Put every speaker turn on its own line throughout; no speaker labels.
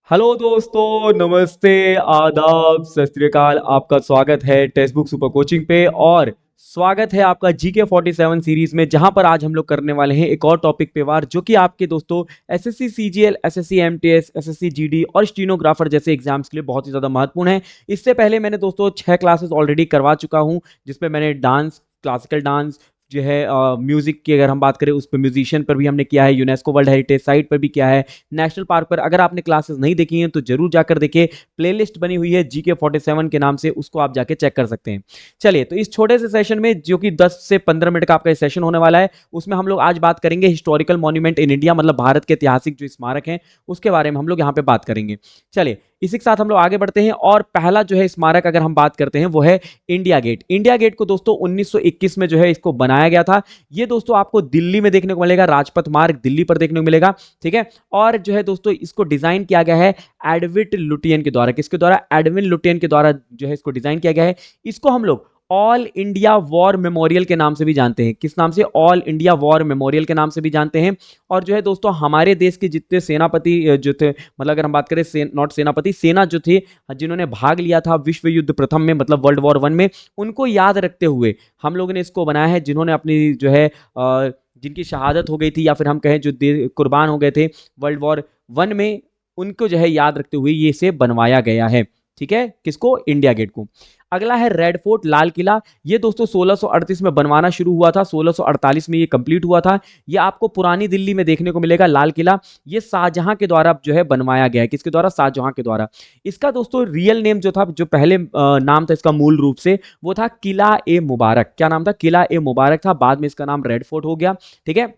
Hello दोस्तों, नमस्ते, आदाब, सत श्री अकाल। आपका स्वागत है टेक्स्ट बुक सुपर कोचिंग पे और स्वागत है आपका जीके 47 सीरीज में, जहां पर आज हम लोग करने वाले हैं एक और टॉपिक पे वार, जो कि आपके दोस्तों SSC CGL, SSC MTS, SSC GD और स्टीनोग्राफर जैसे एग्जाम्स के लिए बहुत ही ज्यादा महत्वपूर्ण है। इससे पहले मैंने दोस्तों 6 क्लासेस ऑलरेडी करवा चुका हूं, जिसमें मैंने डांस, क्लासिकल डांस जो है, म्यूजिक की अगर हम बात करें उस पर म्यूजिशियन पर भी हमने किया है, यूनेस्को वर्ल्ड हेरिटेज साइट पर भी किया है, नेशनल पार्क पर। अगर आपने क्लासेस नहीं देखी हैं तो जरूर जाकर देखिए, प्लेलिस्ट बनी हुई है जीके 47 के नाम से, उसको आप जाके चेक कर सकते हैं। चलिए, तो इस छोटे से सेशन में, जो कि 10 से 15 मिनट का आपका सेशन होने वाला है, उसमें हम लोग आज बात करेंगे हिस्टोरिकल मॉन्यूमेंट इन इंडिया, मतलब भारत के ऐतिहासिक जो स्मारक हैं उसके बारे में हम लोग यहाँ पे बात करेंगे। चलिए, इसी के साथ हम लोग आगे बढ़ते हैं और पहला जो है स्मारक अगर हम बात करते हैं वो है इंडिया गेट। इंडिया गेट को दोस्तों 1921 में जो है इसको बनाया गया था। ये दोस्तों आपको दिल्ली में देखने को मिलेगा, राजपथ मार्ग दिल्ली पर देखने को मिलेगा। ठीक है, और जो है दोस्तों इसको डिजाइन किया गया है एडविन लुटियन के द्वारा। किसके द्वारा? एडविन लुटियन के द्वारा जो है इसको डिजाइन किया गया है। इसको हम लोग ऑल इंडिया वॉर मेमोरियल के नाम से भी जानते हैं। किस नाम से? ऑल इंडिया वॉर मेमोरियल के नाम से भी जानते हैं। और जो है दोस्तों हमारे देश के जितने सेनापति जो थे, मतलब अगर हम बात करें नॉट सेनापति, सेना जो थे, जिन्होंने भाग लिया था विश्व युद्ध प्रथम में, मतलब वर्ल्ड वॉर वन में, उनको याद रखते हुए हम लोगों ने इसको बनाया है। जिन्होंने अपनी जो है जिनकी शहादत हो गई थी, या फिर हम कहें जो कुर्बान हो गए थे वर्ल्ड वॉर वन में, उनको जो है याद रखते हुए ये से बनवाया गया है। ठीक है, किसको? इंडिया गेट को। अगला है रेड फोर्ट, लाल किला। ये दोस्तों 1638 में बनवाना शुरू हुआ था, 1648 में ये कंप्लीट हुआ था। ये आपको पुरानी दिल्ली में देखने को मिलेगा लाल किला। ये शाहजहां के द्वारा जो है बनवाया गया है। किसके द्वारा? शाहजहां के द्वारा। इसका दोस्तों रियल नेम जो था, जो पहले नाम था इसका मूल रूप से, वो था किला ए मुबारक। क्या नाम था? किला ए मुबारक था। बाद में इसका नाम रेड फोर्ट हो गया। ठीक है,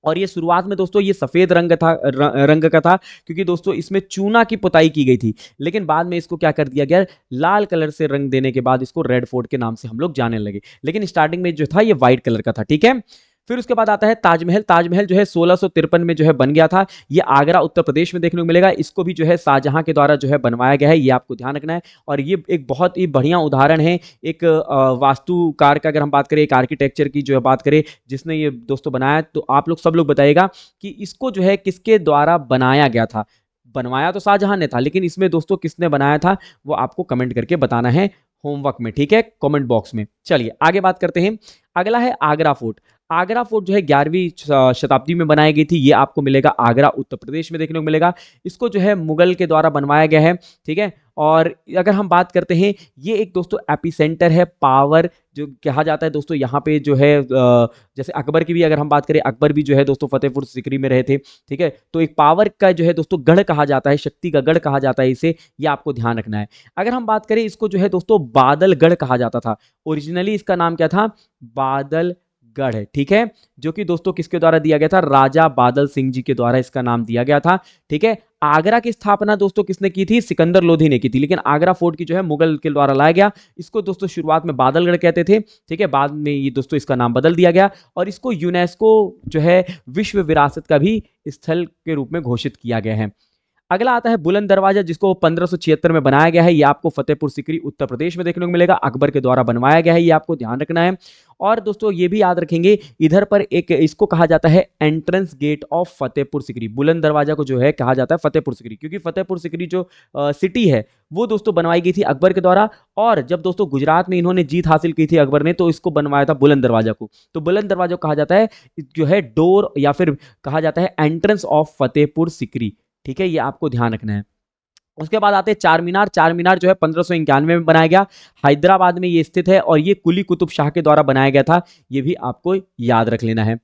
और ये शुरुआत में दोस्तों ये सफेद रंग का था, क्योंकि दोस्तों इसमें चूना की पुताई की गई थी। लेकिन बाद में इसको क्या कर दिया गया? लाल कलर से रंग देने के बाद इसको रेड फोर्ट के नाम से हम लोग जानने लगे। लेकिन स्टार्टिंग में जो था ये व्हाइट कलर का था। ठीक है, फिर उसके बाद आता है ताजमहल। ताजमहल जो है 1653 में जो है बन गया था। ये आगरा उत्तर प्रदेश में देखने को मिलेगा। इसको भी जो है शाहजहां के द्वारा जो है बनवाया गया है, ये आपको ध्यान रखना है। और ये एक बहुत ही बढ़िया उदाहरण है एक वास्तुकार का। अगर हम बात करें एक आर्किटेक्चर की जो है बात करें, जिसने ये दोस्तों बनाया, तो आप लोग सब लोग बताइएगा कि इसको जो है किसके द्वारा बनाया गया था। बनवाया तो शाहजहां ने था, लेकिन इसमें दोस्तों किसने बनाया था वो आपको कमेंट करके बताना है होमवर्क में। ठीक है, कमेंट बॉक्स में। चलिए आगे बात करते हैं। अगला है आगरा फोर्ट। आगरा फोर्ट जो है 11वीं शताब्दी में बनाई गई थी। ये आपको मिलेगा आगरा उत्तर प्रदेश में देखने को मिलेगा। इसको जो है मुगल के द्वारा बनवाया गया है। ठीक है, और अगर हम बात करते हैं, ये एक दोस्तों एपिसेंटर है पावर, जो कहा जाता है दोस्तों यहाँ पे जो है जैसे अकबर की भी अगर हम बात करें, अकबर भी जो है दोस्तों फतेहपुर सीकरी में रहे थे। ठीक है, तो एक पावर का जो है दोस्तों गढ़ कहा जाता है, शक्ति का गढ़ कहा जाता है इसे, ये आपको ध्यान रखना है। अगर हम बात करें, इसको जो है दोस्तों बादलगढ़ कहा जाता था। ओरिजिनली इसका नाम क्या था? बादल गढ़ है। ठीक है, जो कि दोस्तों किसके द्वारा दिया गया था? राजा बादल सिंह जी के द्वारा इसका नाम दिया गया था। ठीक है, आगरा की स्थापना दोस्तों किसने की थी? सिकंदर लोधी ने की थी। लेकिन आगरा फोर्ट की जो है मुगल के द्वारा लाया गया। इसको दोस्तों शुरुआत में बादलगढ़ कहते थे। ठीक है, बाद में ये दोस्तों इसका नाम बदल दिया गया और इसको यूनेस्को जो है विश्व विरासत का भी स्थल के रूप में घोषित किया गया है। अगला आता है बुलंद दरवाजा, जिसको 1576 में बनाया गया है। ये आपको फतेहपुर सीकरी उत्तर प्रदेश में देखने को मिलेगा। अकबर के द्वारा बनवाया गया है, ये आपको ध्यान रखना है। और दोस्तों ये भी याद रखेंगे, इधर पर एक इसको कहा जाता है entrance gate of Fatehpur Sikri. Buland Darwaza को जो है कहा जाता है फतेहपुर सीकरी, क्योंकि फतेहपुर सीकरी जो सिटी है वो दोस्तों बनवाई गई थी अकबर के द्वारा। और जब दोस्तों गुजरात में इन्होंने जीत हासिल की थी अकबर ने, तो इसको बनवाया था बुलंद दरवाजा को। तो बुलंद दरवाजा को कहा जाता है जो है डोर, या फिर कहा जाता है एंट्रेंस ऑफ फतेहपुर सीकरी। ठीक है, ये आपको ध्यान रखना है। उसके बाद आते हैं चार मीनार। चार मीनार जो है 1591 में बनाया गया। हैदराबाद में ये स्थित है और ये कुली कुतुब शाह के द्वारा बनाया गया था। ये भी आपको याद रख लेना है।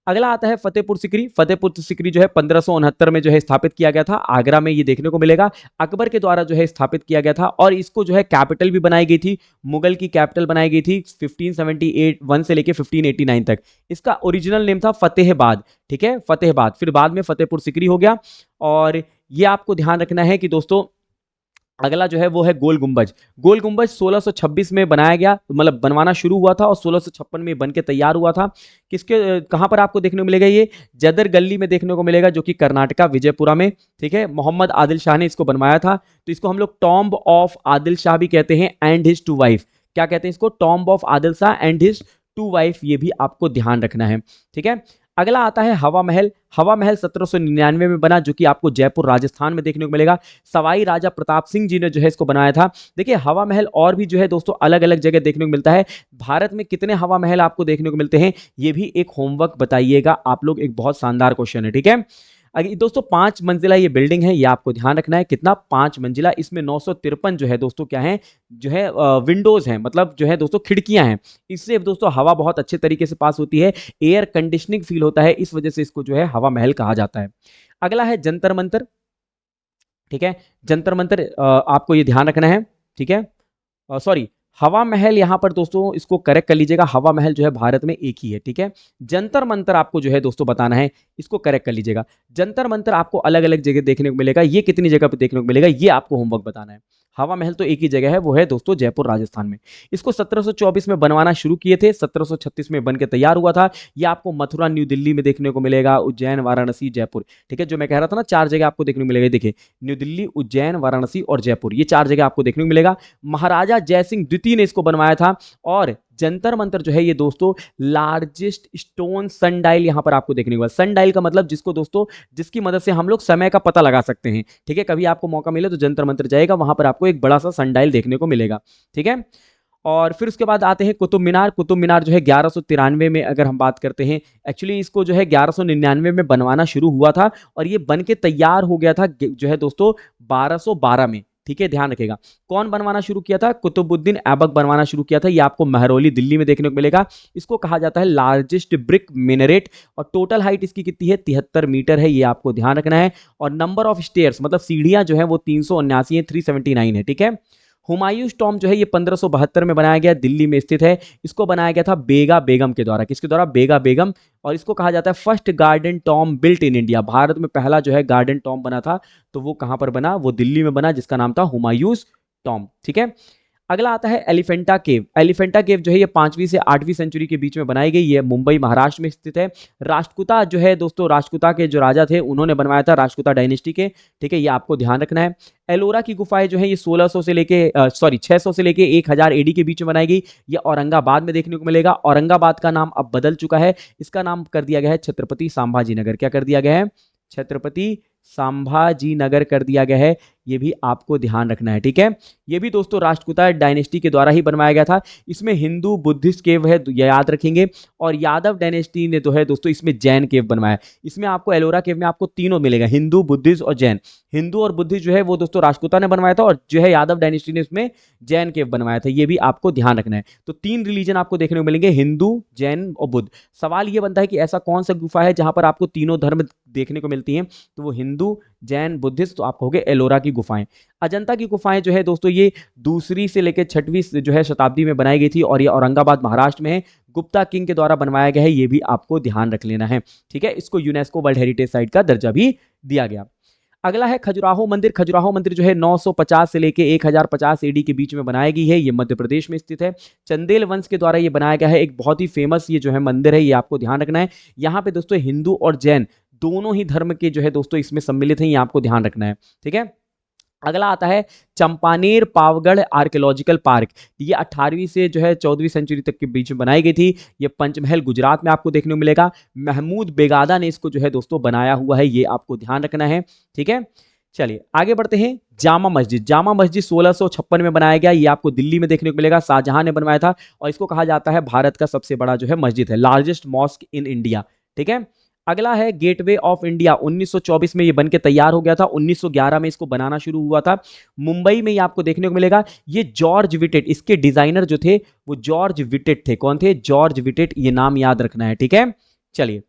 अगला आता है फतेहपुर सीकरी। फतेहपुर सीकरी जो है 1569 में जो है स्थापित किया गया था। आगरा में ये देखने को मिलेगा। अकबर के द्वारा जो है स्थापित किया गया था और इसको जो है कैपिटल भी बनाई गई थी। मुगल की कैपिटल बनाई गई थी 1578 से लेके 1589 तक। इसका ओरिजिनल नेम था फतेहबाद। ठीक है, फतेहबाद, फिर बाद में फतेहपुर सीकरी हो गया। और ये आपको ध्यान रखना है कि दोस्तों अगला जो है वो है गोल गुंबज। गोल गुंबज 1626 में बनाया गया, मतलब बनवाना शुरू हुआ था और 1656 में बन के तैयार हुआ था। किसके कहां पर आपको देखने को मिलेगा? ये जदर गली में देखने को मिलेगा, जो कि कर्नाटका विजयपुरा में। ठीक है, मोहम्मद आदिल शाह ने इसको बनवाया था। तो इसको हम लोग टॉम्ब ऑफ आदिल शाह भी कहते हैं, एंड हिज टू वाइफ। क्या कहते हैं इसको? Tomb of Adil Shah and his two wife. ये भी आपको ध्यान रखना है। ठीक है, अगला आता है हवा महल। हवा महल 1799 में बना, जो कि आपको जयपुर राजस्थान में देखने को मिलेगा। सवाई राजा प्रताप सिंह जी ने जो है इसको बनाया था। देखिए हवा महल और भी जो है दोस्तों अलग अलग जगह देखने को मिलता है। भारत में कितने हवा महल आपको देखने को मिलते हैं, ये भी एक होमवर्क बताइएगा आप लोग, एक बहुत शानदार क्वेश्चन है, ठीक है। अगर दोस्तों 5 मंजिला ये बिल्डिंग है, ये आपको ध्यान रखना है, कितना 5 मंजिला। इसमें 953 जो है दोस्तों क्या है, जो है विंडोज हैं, मतलब जो है दोस्तों खिड़कियां हैं। इससे दोस्तों हवा बहुत अच्छे तरीके से पास होती है, एयर कंडीशनिंग फील होता है, इस वजह से इसको जो है हवा महल कहा जाता है। अगला है जंतर मंतर, ठीक है। जंतर मंतर आपको ये ध्यान रखना है, ठीक है। सॉरी, हवा महल यहां पर दोस्तों इसको करेक्ट कर लीजिएगा, हवा महल जो है भारत में एक ही है, ठीक है। जंतर मंतर आपको जो है दोस्तों बताना है, इसको करेक्ट कर लीजिएगा। जंतर मंतर आपको अलग अलग जगह देखने को मिलेगा, ये कितनी जगह पे देखने को मिलेगा, ये आपको होमवर्क बताना है। हवा महल तो एक ही जगह है, वो है दोस्तों जयपुर राजस्थान में। इसको 1724 में बनवाना शुरू किए थे, 1736 में बन के तैयार हुआ था। ये आपको मथुरा न्यू दिल्ली में देखने को मिलेगा, उज्जैन वाराणसी जयपुर, ठीक है। जो मैं कह रहा था ना 4 जगह आपको देखने को मिलेगा, देखिए न्यू दिल्ली, उज्जैन, वाराणसी और जयपुर, ये 4 जगह आपको देखने को मिलेगा। महाराजा जयसिंह द्वितीय ने इसको बनवाया था। और जंतर मंतर जो है ये दोस्तों लार्जेस्ट स्टोन सनडायल यहां पर आपको देखने को मिलेगा। सनडायल का मतलब जिसको दोस्तों, जिसकी मदद से हम लोग समय का पता लगा सकते हैं, ठीक है। कभी आपको मौका मिले तो जंतर मंतर जाएगा, वहां पर आपको एक बड़ा सा सनडायल देखने को मिलेगा, ठीक है। और फिर उसके बाद आते हैं कुतुब मीनार। कुतुब मीनार जो है 1193 में अगर हम बात करते हैं, एक्चुअली इसको जो है 1199 में बनवाना शुरू हुआ था और ये बन के तैयार हो गया था जो है दोस्तों 1212 में, ठीक है, ध्यान रखेगा। कौन बनवाना शुरू किया था, कुतुबुद्दीन ऐबक बनवाना शुरू किया था। ये आपको महरौली दिल्ली में देखने को मिलेगा। इसको कहा जाता है लार्जेस्ट ब्रिक मिनरेट और टोटल हाइट इसकी कितनी है, 73 मीटर है, ये आपको ध्यान रखना है। और नंबर ऑफ स्टेयर्स मतलब सीढ़ियां जो है वो 379 है, 379 है, ठीक है। हुमायूंस टॉम जो है ये 1572 में बनाया गया, दिल्ली में स्थित है। इसको बनाया गया था बेगा बेगम के द्वारा, किसके द्वारा, बेगा बेगम। और इसको कहा जाता है first garden Tom built in India, Bharat में पहला जो है गार्डन टॉम बना था, तो वो कहां पर बना, वो दिल्ली में बना, जिसका नाम था हुमायूंस टॉम, ठीक है। अगला आता है एलिफेंटा केव। एलिफेंटा केव जो है ये 5वीं से 8वीं सेंचुरी के बीच में बनाई गई, ये मुंबई महाराष्ट्र में स्थित है। राष्ट्रकूता जो है दोस्तों, राष्ट्रकूता के जो राजा थे उन्होंने बनवाया था, राष्ट्रकूता डायनेस्टी के, ठीक है, ये आपको ध्यान रखना है। एलोरा की गुफाएं जो है ये 1600 से लेके 600 से लेके 1000 एडी के बीच में बनाई गई। ये औरंगाबाद में देखने को मिलेगा। औरंगाबाद का नाम अब बदल चुका है, इसका नाम कर दिया गया है छत्रपति संभाजी नगर। क्या कर दिया गया है, छत्रपति संभाजी नगर कर दिया गया है, ये भी आपको ध्यान रखना है, ठीक है। ये भी दोस्तों राष्ट्रकूता डायनेस्टी के द्वारा ही बनवाया गया था। इसमें हिंदू बुद्धिस्ट केव है, याद रखेंगे। और यादव डायनेस्टी ने तो है दोस्तों इसमें जैन केव बनवाया। इसमें आपको एलोरा केव में आपको तीनों मिलेगा, हिंदू, बुद्धिस्ट और जैन। हिंदू और बुद्धिस्ट जो है वो दोस्तों राष्ट्रकूता ने बनवाया था, और जो है यादव डायनेस्टी ने इसमें जैन केव बनवाया था, ये भी आपको ध्यान रखना है। तो 3 रिलीजन आपको देखने को मिलेंगे, हिंदू, जैन और बुद्ध। सवाल ये बनता है कि ऐसा कौन सा गुफा है जहां पर आपको तीनों धर्म देखने को मिलती हैं, तो वो हिंदू, जैन, बुद्धिस्ट, तो आपको हो गए एलोरा की गुफाएं। अजंता की गुफाएं जो है दोस्तों ये 2री से लेकर 6वीं जो है शताब्दी में बनाई गई थी, और ये औरंगाबाद महाराष्ट्र में है। गुप्ता किंग के द्वारा बनवाया गया है, ये भी आपको ध्यान रख लेना है, ठीक है। इसको यूनेस्को वर्ल्ड हेरिटेज साइट का दर्जा भी दिया गया। अगला है खजुराहो मंदिर। खजुराहो मंदिर जो है 950 से लेके 1050 एडी के बीच में बनाई गई है, ये मध्य प्रदेश में स्थित है। चंदेल वंश के द्वारा ये बनाया गया है, एक बहुत ही फेमस ये जो है मंदिर है, ये आपको ध्यान रखना है। यहाँ पे दोस्तों हिंदू और जैन दोनों ही धर्म के जो है दोस्तों इसमें सम्मिलित हैं, ये आपको ध्यान रखना है, ठीक है। अगला आता है चंपानेर पावगढ़ आर्कियोलॉजिकल पार्क। ये 18वीं से जो है 14वीं सेंचुरी तक के बीच में बनाई गई थी। ये पंचमहल गुजरात में आपको देखने को मिलेगा। महमूद बेगादा ने इसको जो है दोस्तों बनाया हुआ है, ये आपको ध्यान रखना है, ठीक है। चलिए आगे बढ़ते हैं। जामा मस्जिद। जामा मस्जिद 1656 में बनाया गया, ये आपको दिल्ली में देखने को मिलेगा, शाहजहां ने बनवाया था। और इसको कहा जाता है भारत का सबसे बड़ा जो है मस्जिद है, लार्जेस्ट मॉस्क इन इंडिया, ठीक है। अगला है गेटवे ऑफ इंडिया। 1924 में ये बनके तैयार हो गया था, 1911 में इसको बनाना शुरू हुआ था। मुंबई में ये आपको देखने को मिलेगा। ये जॉर्ज विटेट, इसके डिजाइनर जो थे वो जॉर्ज विटेट थे। कौन थे, जॉर्ज विटेट, ये नाम याद रखना है, ठीक है। चलिए,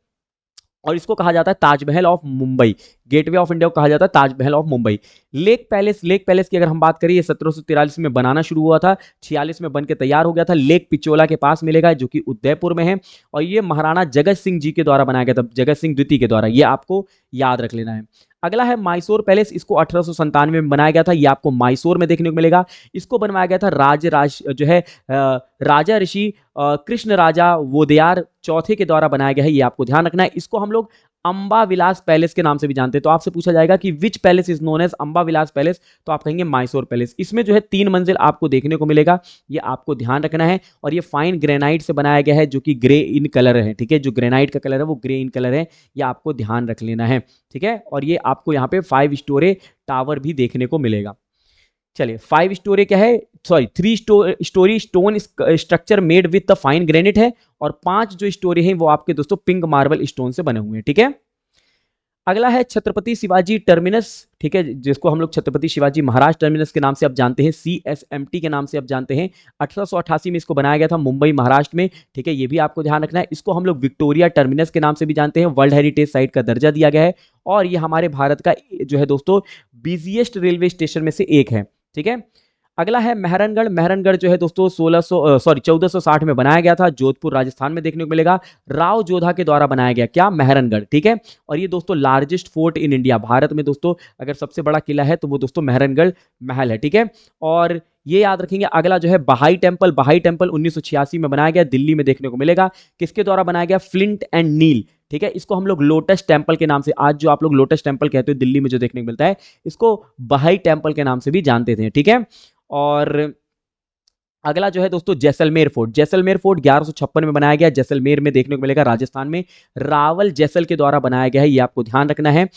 और इसको कहा जाता है Taj Mahal of Mumbai. Gateway of India को कहा जाता है Taj Mahal of Mumbai. Lake palace. Lake palace की अगर हम बात करें, ये 1743 में बनाना शुरू हुआ था, 46 में बनके तैयार हो गया था। लेक पिचोला के पास मिलेगा, जो कि उदयपुर में है। और ये महाराणा जगत सिंह जी के द्वारा बनाया गया था, जगत सिंह द्वितीय के द्वारा, ये आपको याद रख लेना है। अगला है मैसूर पैलेस। इसको 1897 में बनाया गया था, ये आपको मैसूर में देखने को मिलेगा। इसको बनवाया गया था जो है राजा ऋषि कृष्ण राजा वोदयार चौथे के द्वारा बनाया गया है, ये आपको ध्यान रखना है। इसको हम लोग अंबा विलास पैलेस के नाम से भी जानते हैं। तो आपसे पूछा जाएगा कि which palace is known as Amba Vilas palace, तो आप कहेंगे मैसूर पैलेस। इसमें जो है 3 मंजिल आपको देखने को मिलेगा, ये आपको ध्यान रखना है। और ये फाइन ग्रेनाइट से बनाया गया है, जो कि ग्रे इन कलर है, ठीक है, जो ग्रेनाइट का कलर है वो ग्रे इन कलर है, ये आपको ध्यान रख लेना है, ठीक है। और ये आपको यहाँ पे 5 स्टोरी टावर भी देखने को मिलेगा। चलिए 5 स्टोरी क्या है, sorry 3 story stone structure made with the fine granite है, और 5 जो स्टोरी है वो आपके दोस्तों पिंक मार्बल स्टोन से बने हुए हैं, ठीक है। अगला है छत्रपति शिवाजी टर्मिनस, ठीक है, जिसको हम लोग छत्रपति शिवाजी महाराज टर्मिनस के नाम से अब जानते हैं, CSMT के नाम से अब जानते हैं। 1888 में इसको बनाया गया था मुंबई महाराष्ट्र में, ठीक है, ये भी आपको ध्यान रखना है। इसको हम लोग विक्टोरिया टर्मिनस के नाम से भी जानते हैं, वर्ल्ड हेरिटेज साइट का दर्जा दिया गया है, और ये हमारे भारत का जो है दोस्तों बिजिएस्ट रेलवे स्टेशन में से एक है, ठीक है। अगला है मेहरनगढ़। मेहरनगढ़ जो है दोस्तों 1460 में बनाया गया था, जोधपुर राजस्थान में देखने को मिलेगा। राव जोधा के द्वारा बनाया गया क्या, मेहरनगढ़, ठीक है। और ये दोस्तों largest fort in India, Bharat में दोस्तों अगर सबसे बड़ा किला है तो वो दोस्तों मेहरनगढ़ महल है, ठीक है। और ये याद रखेंगे। अगला जो है बहाई टेम्पल। बहाई टेम्पल 1986 में बनाया गया, दिल्ली में देखने को मिलेगा। किसके द्वारा बनाया गया, फ्लिंट एंड नील, ठीक है। इसको हम लोग लोटस टेम्पल के नाम से, आज जो आप लोग लोटस टेम्पल कहते हो दिल्ली में जो देखने को मिलता है, इसको बहाई टेम्पल के नाम से भी जानते थे, ठीक है। और अगला जो है दोस्तों जैसलमेर फोर्ट। जैसलमेर फोर्ट 1156 में बनाया गया, जैसलमेर में देखने को मिलेगा, राजस्थान में। रावल जैसल के द्वारा बनाया गया है, ये आपको ध्यान रखना है।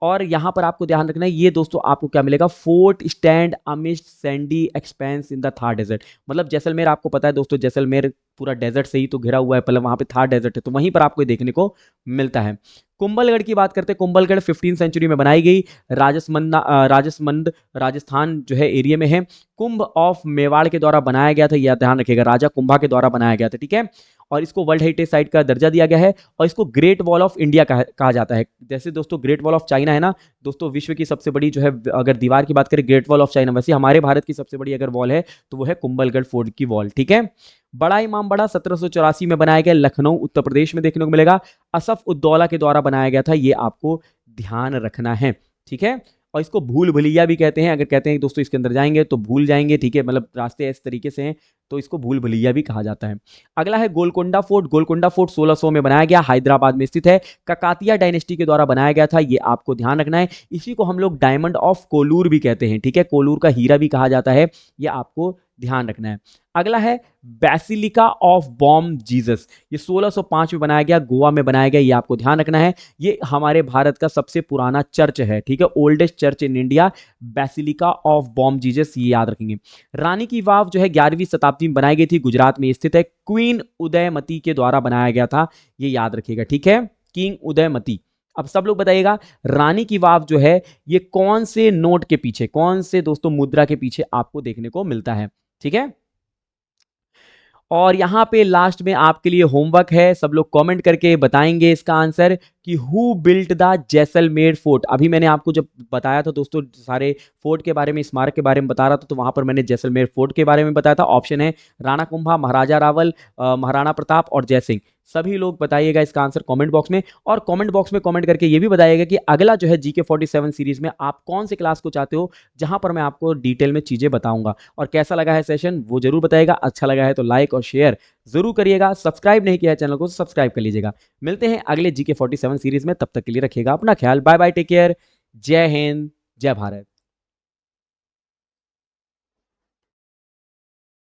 और यहां पर आपको ध्यान रखना है, ये दोस्तों आपको क्या मिलेगा, fort stand amidst sandy expanse in the Thar desert. मतलब जैसलमेर आपको पता है दोस्तों, जैसलमेर पूरा डेजर्ट से ही तो घिरा हुआ है, मतलब वहां पे थार डेजर्ट है, तो वहीं पर आपको देखने को मिलता है। कुंभलगढ़ की बात करते हैं। कुंभलगढ़ 15वीं सेंचुरी में बनाई गई, राजसमंद राजस्थान जो है एरिया में है। कुंभ ऑफ मेवाड़ के द्वारा बनाया गया था, यह ध्यान रखिएगा, राजा कुंभा के द्वारा बनाया गया था, ठीक है। और इसको वर्ल्ड हेरिटेज साइट का दर्जा दिया गया है, और इसको ग्रेट वॉल ऑफ इंडिया कहा जाता है। जैसे दोस्तों ग्रेट वॉल ऑफ चाइना है ना दोस्तों, विश्व की सबसे बड़ी जो है अगर दीवार की बात करें ग्रेट वॉल ऑफ चाइना, वैसे हमारे भारत की सबसे बड़ी अगर वॉल है तो वो है कुंभलगढ़ फोर्ट की वॉल, ठीक है। बड़ा इमाम बड़ा 1784 में बनाया गया, लखनऊ उत्तर प्रदेश में देखने को मिलेगा। असफ उद्दौला के द्वारा बनाया गया था, ये आपको ध्यान रखना है, ठीक है। और इसको भूल भुलैया भी कहते हैं, अगर कहते हैं दोस्तों इसके अंदर जाएंगे तो भूल जाएंगे, ठीक है, मतलब रास्ते इस तरीके से हैं, तो इसको भूल भुलैया भी कहा जाता है। अगला है गोलकोंडा फोर्ट। गोलकोंडा फोर्ट 1600 में बनाया गया, हैदराबाद में स्थित है, ककातिया डायनेस्टी के द्वारा बनाया गया था, ये आपको ध्यान रखना है। इसी को हम लोग डायमंड ऑफ कोलूर भी कहते हैं, ठीक है, कोलूर का हीरा भी कहा जाता है, ये आपको ध्यान रखना है। अगला है बेसिलिका ऑफ बॉम जीसस, ये 1605 में बनाया गया, गोवा में बनाया गया, ये आपको ध्यान रखना है। ये हमारे भारत का सबसे पुराना चर्च है, ठीक है, oldest church in India, basilica of Bom Jesus, ये याद रखेंगे। रानी की वाव जो है 11वीं शताब्दी में बनाई गई थी, गुजरात में स्थित है, क्वीन उदयमती के द्वारा बनाया गया था, ये याद रखिएगा, ठीक है, किंग उदयमती। अब सब लोग बताइएगा रानी की वाव जो है ये कौन से नोट के पीछे, कौन से दोस्तों मुद्रा के पीछे आपको देखने को मिलता है, ठीक है। और यहां पे लास्ट में आपके लिए होमवर्क है, सब लोग कमेंट करके बताएंगे इसका आंसर कि who built the Jaisalmer fort. अभी मैंने आपको जब बताया था दोस्तों सारे फोर्ट के बारे में, स्मारक के बारे में बता रहा था, तो वहां पर मैंने जैसलमेर फोर्ट के बारे में बताया था। ऑप्शन है राणा कुंभा, महाराजा रावल, महाराणा प्रताप और जयसिंह। सभी लोग बताइएगा इसका आंसर कमेंट बॉक्स में, और कमेंट बॉक्स में कमेंट करके ये भी बताइएगा कि अगला जो है GK47 सीरीज में आप कौन से क्लास को चाहते हो, जहां पर मैं आपको डिटेल में चीजें बताऊंगा। और कैसा लगा है सेशन वो जरूर बताइएगा, अच्छा लगा है तो लाइक और शेयर जरूर करिएगा, सब्सक्राइब नहीं किया है चैनल को सब्सक्राइब कर लीजिएगा। मिलते हैं अगले GK47 सीरीज में, तब तक के लिए रखिएगा अपना ख्याल, बाय बाय, टेक केयर, जय हिंद, जय भारत।